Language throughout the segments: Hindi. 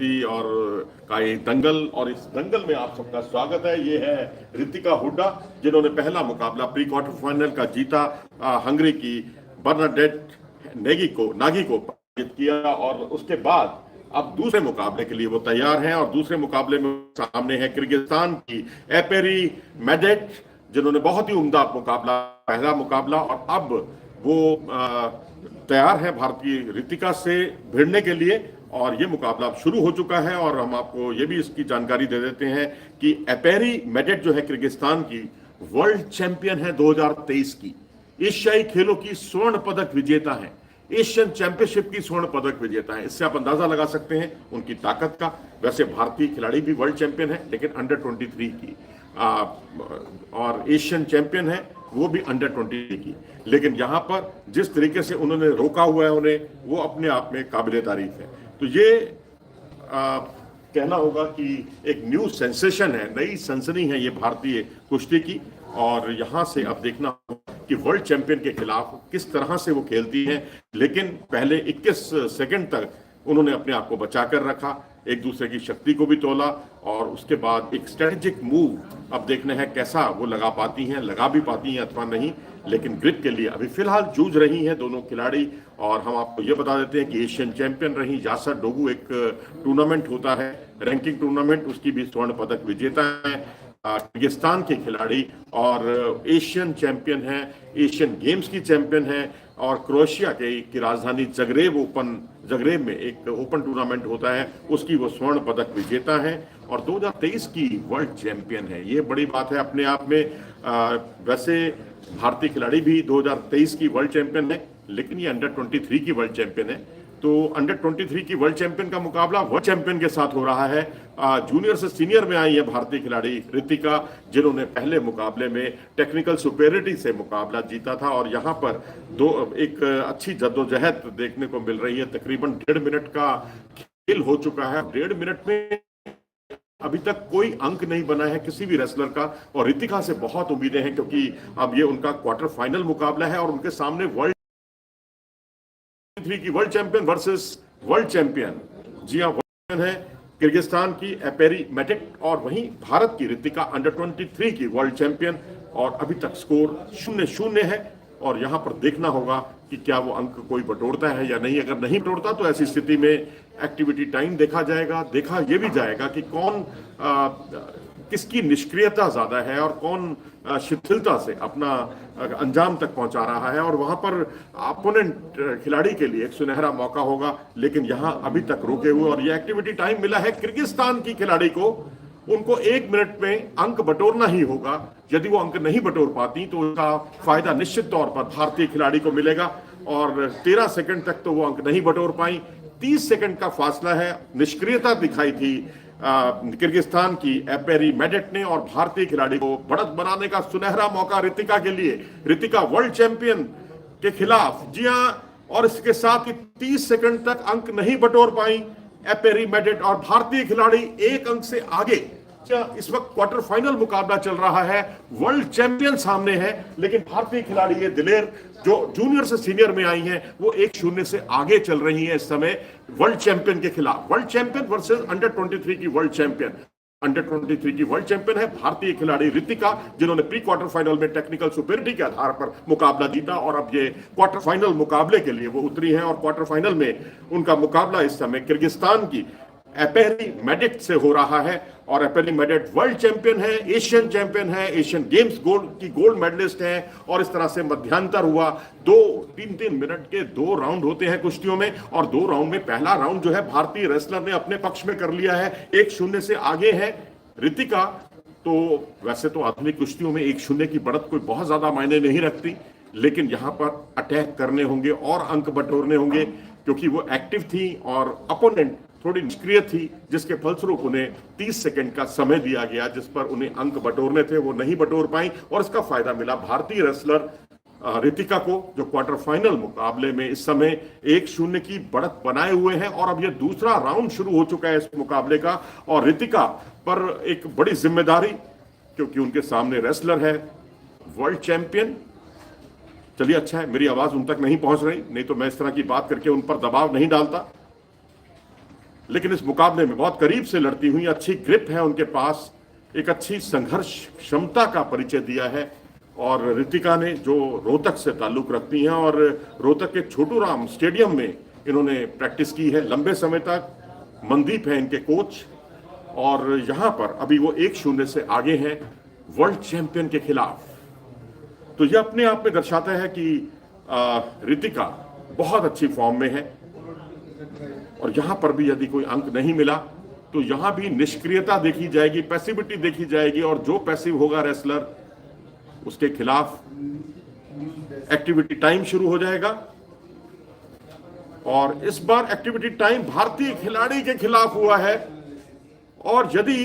कुश्ती और का ये दंगल, और इस दंगल में आप सबका स्वागत है। ये है रितिका हुड्डा, जिन्होंने पहला मुकाबला प्री क्वार्टर फाइनल का जीता, हंगरी की बर्नाडेट नागी को पराजित किया, और उसके बाद अब दूसरे मुकाबले के लिए वो तैयार हैं। और दूसरे मुकाबले में सामने है किर्गिस्तान की एपेरी मेडेट, जिन्होंने बहुत ही उम्दा मुकाबला, पहला मुकाबला, और अब वो तैयार है भारतीय रितिका से भिड़ने के लिए। और ये मुकाबला अब शुरू हो चुका है, और हम आपको ये भी इसकी जानकारी दे देते हैं कि एपेरी मेडेट जो है किर्गिस्तान की वर्ल्ड चैंपियन है 2023 की, एशियाई खेलों की स्वर्ण पदक विजेता है, एशियन चैंपियनशिप की स्वर्ण पदक विजेता है। इससे आप अंदाजा लगा सकते हैं उनकी ताकत का। वैसे भारतीय खिलाड़ी भी वर्ल्ड चैंपियन है, लेकिन अंडर 23 की, और एशियन चैंपियन है वो भी अंडर 20 की। लेकिन यहां पर जिस तरीके से उन्होंने रोका हुआ है उन्हें, वो अपने आप में काबिले तारीफ है। तो ये कहना होगा कि एक न्यू सेंसेशन है, नई सनसनी है ये भारतीय कुश्ती की। और यहां से अब देखना होगा कि वर्ल्ड चैंपियन के खिलाफ किस तरह से वो खेलती हैं। लेकिन पहले 21 सेकंड तक उन्होंने अपने आप को बचा कर रखा, एक दूसरे की शक्ति को भी तोला, और उसके बाद एक स्ट्रेटेजिक मूव अब देखना है कैसा वो लगा पाती हैं, लगा भी पाती हैं अथवा नहीं। लेकिन ग्रिप के लिए अभी फिलहाल जूझ रही हैं दोनों खिलाड़ी। और हम आपको ये बता देते हैं कि एशियन चैंपियन रही जासा डोगू, एक टूर्नामेंट होता है रैंकिंग टूर्नामेंट, उसकी भी स्वर्ण पदक विजेता है किर्गिस्तान के खिलाड़ी, और एशियन चैंपियन है, एशियन गेम्स की चैंपियन है। और क्रोएशिया की राजधानी जगरेब में एक ओपन टूर्नामेंट होता है, उसकी वो स्वर्ण पदक विजेता है, और 2023 की वर्ल्ड चैंपियन है। ये बड़ी बात है अपने आप में। वैसे भारतीय खिलाड़ी भी 2023 की वर्ल्ड चैंपियन है, लेकिन ये अंडर 23 की वर्ल्ड चैंपियन है। तो अंडर 23 की वर्ल्ड चैंपियन का मुकाबला वर्ल्ड चैंपियन के साथ हो रहा है। जूनियर से सीनियर में आई है भारतीय खिलाड़ी रितिका, जिन्होंने पहले मुकाबले में टेक्निकल सुपेरिटी से मुकाबला जीता था। और यहाँ पर एक अच्छी जद्दोजहद देखने को मिल रही है। तकरीबन 1.5 मिनट का खेल हो चुका है। 1.5 मिनट में अभी तक कोई अंक नहीं बना है किसी भी रेसलर का, और रितिका से बहुत उम्मीदें हैं, क्योंकि अब ये उनका क्वार्टर फाइनल मुकाबला है, और उनके सामने वर्ल्ड की world champion versus world champion, जी हाँ, वर्ल्ड चैंपियन है किर्गिस्तान की एपेरी मेडेट, और वहीं भारत की रितिका अंडर 23 की वर्ल्ड चैंपियन। और अभी तक स्कोर 0-0 है, और यहां पर देखना होगा कि क्या वो अंक कोई बटोरता है या नहीं। अगर नहीं बटोरता तो ऐसी स्थिति में एक्टिविटी टाइम देखा जाएगा, देखा ये भी जाएगा कि कौन किसकी निष्क्रियता ज्यादा है और कौन शिथिलता से अपना अंजाम तक पहुंचा रहा है। और वहां पर अपोनेंट खिलाड़ी के लिए एक सुनहरा मौका होगा, लेकिन यहां अभी तक रुके हुए, और ये एक्टिविटी टाइम मिला है किर्गिस्तान की खिलाड़ी को। उनको 1 मिनट में अंक बटोरना ही होगा। यदि वो अंक नहीं बटोर पाती तो उसका फायदा निश्चित तौर पर भारतीय खिलाड़ी को मिलेगा। और 13 सेकंड तक तो वो अंक नहीं बटोर पाई, 30 सेकंड का फासला है। निष्क्रियता दिखाई थी किर्गिस्तान की एपेरी मेडेट ने, और भारतीय खिलाड़ी को बढ़त बनाने का सुनहरा मौका रितिका के लिए। रितिका वर्ल्ड चैंपियन के खिलाफ, जी हां, और इसके साथ ही 30 सेकंड तक अंक नहीं बटोर पाई एपेरी मेडेट, और भारतीय खिलाड़ी 1 अंक से आगे। इस वक्त क्वार्टर फाइनल मुकाबला चल रहा है, वर्ल्ड चैंपियन सामने है, लेकिन भारतीय खिलाड़ी ये दिलेर जो जूनियर से सीनियर में आई हैं, वो 1-0 से आगे चल रही हैं इस समय वर्ल्ड चैंपियन के खिलाफ। वर्ल्ड चैंपियन वर्सेस अंडर 23 की वर्ल्ड चैंपियन। अंडर 23 की वर्ल्ड चैंपियन है भारतीय खिलाड़ी रितिका, जिन्होंने प्री क्वार्टर फाइनल में टेक्निकल सुपेरिटी के आधार पर मुकाबला जीता, और अब ये क्वार्टर फाइनल मुकाबले के लिए वो उतरी हैं। और क्वार्टर फाइनल में उनका मुकाबला इस समय किर्गिस्तान की एपेरी मेडेट से हो रहा है। और एपेरी मेडेट वर्ल्ड चैंपियन है, एशियन चैंपियन है, एशियन गेम्स गोल्ड मेडलिस्ट है। और इस तरह से मध्यांतर हुआ। 3-3 मिनट के 2 राउंड होते हैं कुश्तियों में, और 2 राउंड में पहला राउंड जो है भारतीय रेसलर ने अपने पक्ष में कर लिया है, 1-0 से आगे है रितिका। तो वैसे तो आधुनिक कुश्तियों में 1-0 की बढ़त कोई बहुत ज्यादा मायने नहीं रखती, लेकिन यहां पर अटैक करने होंगे और अंक बटोरने होंगे, क्योंकि वो एक्टिव थी और अपोनेंट थोड़ी निष्क्रिय थी, जिसके फलस्वरूप उन्हें 30 सेकंड का समय दिया गया, जिस पर उन्हें अंक बटोरने थे, वो नहीं बटोर पाई। और इसका फायदा मिला भारतीय रेसलर रितिका को, जो क्वार्टर फाइनल मुकाबले में इस समय 1-0 की बढ़त बनाए हुए हैं। और अब यह दूसरा राउंड शुरू हो चुका है इस मुकाबले का, और रितिका पर एक बड़ी जिम्मेदारी, क्योंकि उनके सामने रेसलर है वर्ल्ड चैंपियन। चलिए, अच्छा है मेरी आवाज उन तक नहीं पहुंच रही, नहीं तो मैं इस तरह की बात करके उन पर दबाव नहीं डालता। लेकिन इस मुकाबले में बहुत करीब से लड़ती हुई, अच्छी ग्रिप है उनके पास, एक अच्छी संघर्ष क्षमता का परिचय दिया है। और रितिका ने, जो रोहतक से ताल्लुक रखती हैं और रोहतक के छोटू राम स्टेडियम में इन्होंने प्रैक्टिस की है लंबे समय तक। मनदीप है इनके कोच और यहां पर अभी वो 1-0 से आगे हैं वर्ल्ड चैंपियन के खिलाफ। तो यह अपने आप में दर्शाता है कि रितिका बहुत अच्छी फॉर्म में है। और यहां पर भी यदि कोई अंक नहीं मिला तो यहां भी निष्क्रियता देखी जाएगी, पैसिविटी देखी जाएगी, और जो पैसिव होगा रेसलर उसके खिलाफ एक्टिविटी टाइम शुरू हो जाएगा। और इस बार एक्टिविटी टाइम भारतीय खिलाड़ी के खिलाफ हुआ है और यदि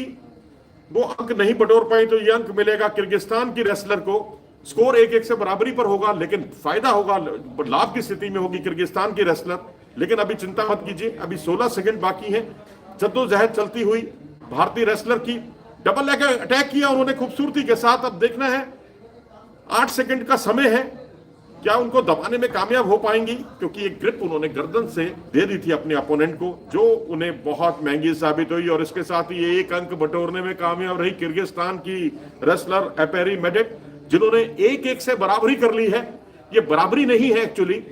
वो अंक नहीं बटोर पाए तो ये अंक मिलेगा किर्गिस्तान की रेसलर को। स्कोर 1-1 से बराबरी पर होगा, लेकिन फायदा होगा, लाभ की स्थिति में होगी किर्गिस्तान की रेसलर। लेकिन अभी चिंता मत कीजिए, अभी 16 सेकंड बाकी है। जद्दोजहद चलती हुई भारतीय रेसलर की, डबल लेग अटैक किया उन्होंने खूबसूरती के साथ। अब देखना है, 8 सेकंड का समय है, क्या उनको दबाने में कामयाब हो पाएंगी, क्योंकि एक ग्रिप उन्होंने गर्दन से दे दी थी अपने अपोनेंट को, जो उन्हें बहुत महंगी साबित हुई। और इसके साथ ही 1 अंक बटोरने में कामयाब रही किर्गिस्तान की रेसलर एपेरी मेडेट, जिन्होंने 1-1 से बराबरी कर ली है। ये बराबरी नहीं है एक्चुअली,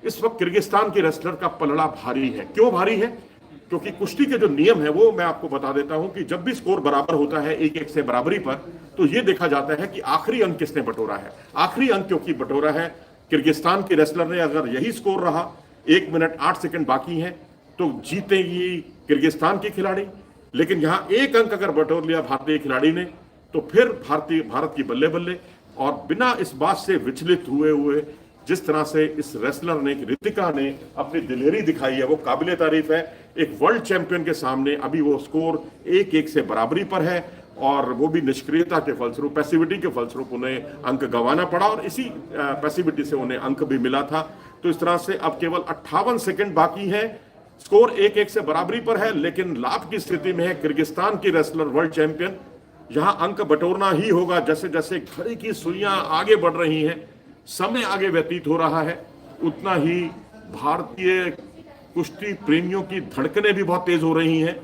इस वक्त किर्गिस्तान की रेसलर का पलड़ा भारी है। क्यों भारी है? क्योंकि कुश्ती के जो नियम है वो मैं आपको बता देता हूं कि जब भी स्कोर बराबर होता है 1-1 से बराबरी पर, तो ये देखा जाता है कि आखिरी अंक किसने बटोरा है। आखिरी अंक क्योंकि बटोरा है किर्गिस्तान की रेसलर ने, अगर यही स्कोर रहा 1 मिनट 8 सेकंड बाकी है तो जीतेगी किर्गिस्तान की खिलाड़ी। लेकिन यहां 1 अंक अगर बटोर लिया भारतीय खिलाड़ी ने तो फिर भारत की बल्ले बल्ले। और बिना इस बात से विचलित हुए जिस तरह से इस रेसलर ने, रितिका ने अपनी दिलेरी दिखाई है, वो काबिले तारीफ है। एक वर्ल्ड चैंपियन के सामने अभी वो स्कोर 1-1 से बराबरी पर है और वो भी निष्क्रियता के फलस्वरूप, पैसिविटी के फलस्वरूप उन्हें अंक गंवाना पड़ा और इसी पैसिविटी से उन्हें अंक भी मिला था। तो इस तरह से अब केवल 58 सेकंड बाकी है, स्कोर 1-1 से बराबरी पर है, लेकिन लाभ की स्थिति में है किर्गिस्तान की रेसलर वर्ल्ड चैंपियन। यहां अंक बटोरना ही होगा। जैसे जैसे घड़ी की सुइयां आगे बढ़ रही हैं, समय आगे व्यतीत हो रहा है, उतना ही भारतीय कुश्ती प्रेमियों की धड़कनें भी बहुत तेज हो रही हैं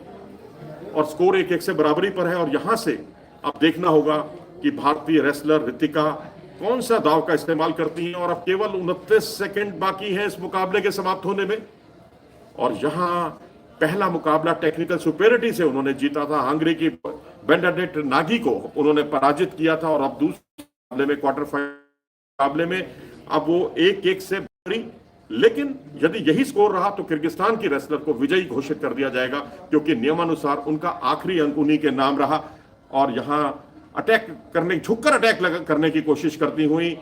और स्कोर 1-1 से बराबरी पर है। और यहां से अब देखना होगा कि भारतीय रेसलर रितिका कौन सा दाव का इस्तेमाल करती हैं। और अब केवल 29 सेकंड बाकी है इस मुकाबले के समाप्त होने में। और यहां पहला मुकाबला टेक्निकल सुपेरिटी से उन्होंने जीता था, हंगरी की बेनेडिक्ट नागी को उन्होंने पराजित किया था। और अब दूसरे मुकाबले में, क्वार्टर फाइनल मुकाबले में, अब वो 1-1 से बराबरी। लेकिन यदि यही स्कोर रहा तो किर्गिस्तान की रेसलर को विजयी घोषित कर दिया जाएगा, क्योंकि नियमानुसार उनका आखिरी अंक उन्हीं के नाम रहा। और यहां अटैक करने, झुककर अटैक करने की कोशिश करती हुई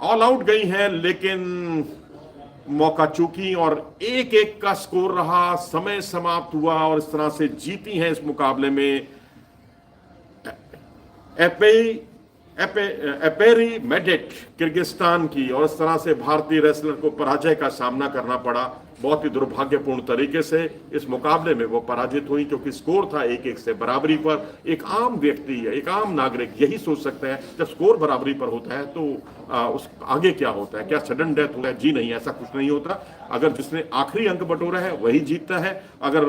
ऑल आउट गई हैं, लेकिन मौका चूकी और 1-1 का स्कोर रहा, समय समाप्त हुआ और इस तरह से जीती हैं इस मुकाबले में एपेरी मेडेट किर्गिस्तान की। और इस तरह से भारतीय रेसलर को पराजय का सामना करना पड़ा बहुत ही दुर्भाग्यपूर्ण तरीके से। इस मुकाबले में वो पराजित हुई क्योंकि स्कोर था 1-1 से बराबरी पर। एक आम व्यक्ति है, एक आम नागरिक यही सोच सकता है जब स्कोर बराबरी पर होता है तो उस आगे क्या होता है, क्या सडन डेथ होता है? जी नहीं, ऐसा कुछ नहीं होता। अगर जिसने आखिरी अंक बटोरा है वही जीतता है। अगर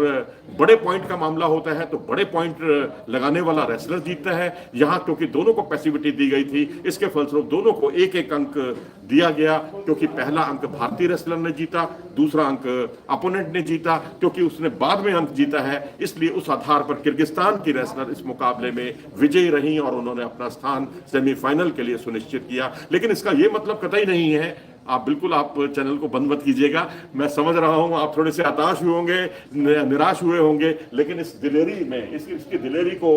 बड़े पॉइंट का मामला होता है तो बड़े पॉइंट लगाने वाला रेसलर जीतता है। यहां क्योंकि दोनों को पैसिविटी दी गई थी, इसके फलस्वरूप दोनों को 1-1 अंक दिया गया, क्योंकि पहला अंक भारतीय रेसलर ने जीता, दूसरा अंक अपोनेंट ने जीता क्योंकि उसने बाद में अंक जीता है। इसलिए उस आधार पर किर्गिस्तान की रेसलर इस मुकाबले में विजयी रही और उन्होंने अपना स्थान सेमीफाइनल के लिए सुनिश्चित किया। लेकिन इसका यह मतलब कतई नहीं है, आप बिल्कुल आप चैनल को बंद मत कीजिएगा। मैं समझ रहा हूं आप थोड़े से हताश हुए होंगे, निराश हुए होंगे, लेकिन इस दिलेरी में, इसकी दिलेरी को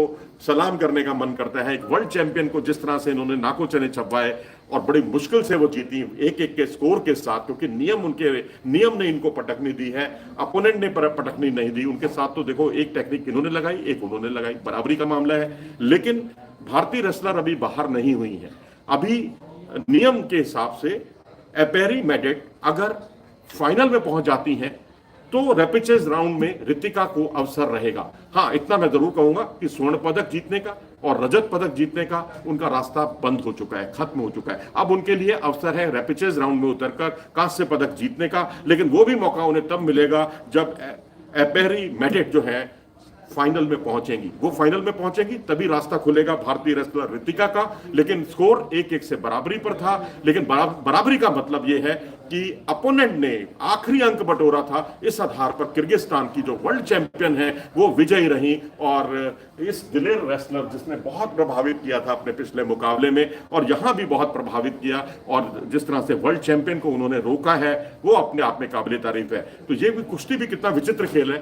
सलाम करने का मन करता है। एक वर्ल्ड चैंपियन को जिस तरह से इन्होंने नाकों चने छपवाए और बड़ी मुश्किल से वो जीती 1-1 के स्कोर के साथ, क्योंकि नियम ने इनको पटकनी दी है, अपोनेंट ने पटकनी नहीं दी। उनके साथ तो देखो एक टेक्निक इन्होंने लगाई, एक उन्होंने लगाई, बराबरी का मामला है। लेकिन भारतीय रेसलर अभी बाहर नहीं हुई है। अभी नियम के हिसाब से एपेरी मेडेट अगर फाइनल में पहुंच जाती हैं तो रेपिचेज राउंड में रितिका को अवसर रहेगा। हां, इतना मैं जरूर कहूंगा कि स्वर्ण पदक जीतने का और रजत पदक जीतने का उनका रास्ता बंद हो चुका है, खत्म हो चुका है। अब उनके लिए अवसर है रेपिचेज राउंड में उतरकर कांस्य पदक जीतने का, लेकिन वो भी मौका उन्हें तब मिलेगा जब एपेरी मेटेट जो है फाइनल में पहुंचेंगी। वो फाइनल में पहुंचेंगी तभी रास्ता खुलेगा भारतीय रेसलर रितिका का। लेकिन स्कोर 1-1 से बराबरी पर था। लेकिन बराबरी का मतलब यह है कि अपोनेंट ने आखिरी अंक बटोरा था। इस आधार पर किर्गिस्तान की जो वर्ल्ड चैंपियन है वो विजयी रही। और इस दिलेर रेसलर जिसने बहुत प्रभावित किया था अपने पिछले मुकाबले में और यहां भी बहुत प्रभावित किया, और जिस तरह से वर्ल्ड चैंपियन को उन्होंने रोका है वो अपने आप में काबिल तारीफ है। तो ये भी कुश्ती भी कितना विचित्र खेल है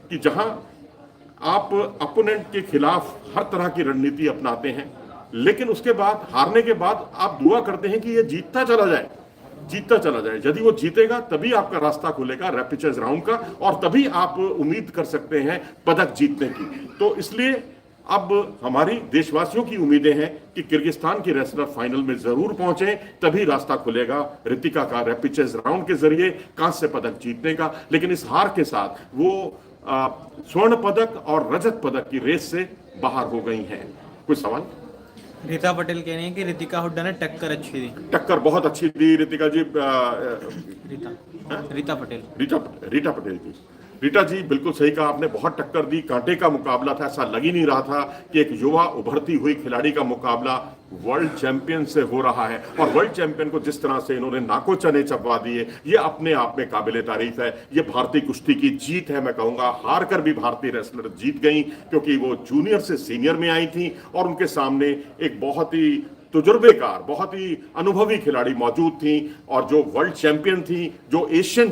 कि जहां आप अपोनेंट के खिलाफ हर तरह की रणनीति अपनाते हैं, लेकिन उसके बाद हारने के बाद आप दुआ करते हैं कि ये जीतता चला जाए। यदि वो जीतेगा तभी आपका रास्ता खुलेगा रैपिड राउंड का, और तभी आप उम्मीद कर सकते हैं पदक जीतने की। तो इसलिए अब हमारी देशवासियों की उम्मीदें हैं कि किर्गिस्तान की रेसलर फाइनल में जरूर पहुंचे, तभी रास्ता खुलेगा रितिका का रैपिड राउंड के जरिए कांस्य पदक जीतने का। लेकिन इस हार के साथ वो स्वर्ण पदक और रजत पदक की रेस से बाहर हो गई हैं। कुछ सवाल? रीता पटेल कह रही हैं कि रितिका हुड्डा ने टक्कर अच्छी दी। टक्कर बहुत अच्छी दी रितिका जी। रीता पटेल जी, रीटा जी बिल्कुल सही कहा आपने, बहुत टक्कर दी। कांटे का मुकाबला था, ऐसा लग ही नहीं रहा था कि एक युवा उभरती हुई खिलाड़ी का मुकाबला वर्ल्ड चैंपियन से हो रहा है। और वर्ल्ड चैंपियन को जिस तरह से इन्होंने नाको चने चबवा दिए, ये अपने आप में काबिले तारीफ है। ये भारतीय कुश्ती की जीत है। मैं कहूंगा हार कर भी भारतीय रेसलर जीत गई, क्योंकि वो जूनियर से सीनियर में आई थी और उनके सामने एक बहुत ही तजुर्बेकार, बहुत ही अनुभवी खिलाड़ी मौजूद थी, और जो वर्ल्ड चैंपियन थी, जो एशियन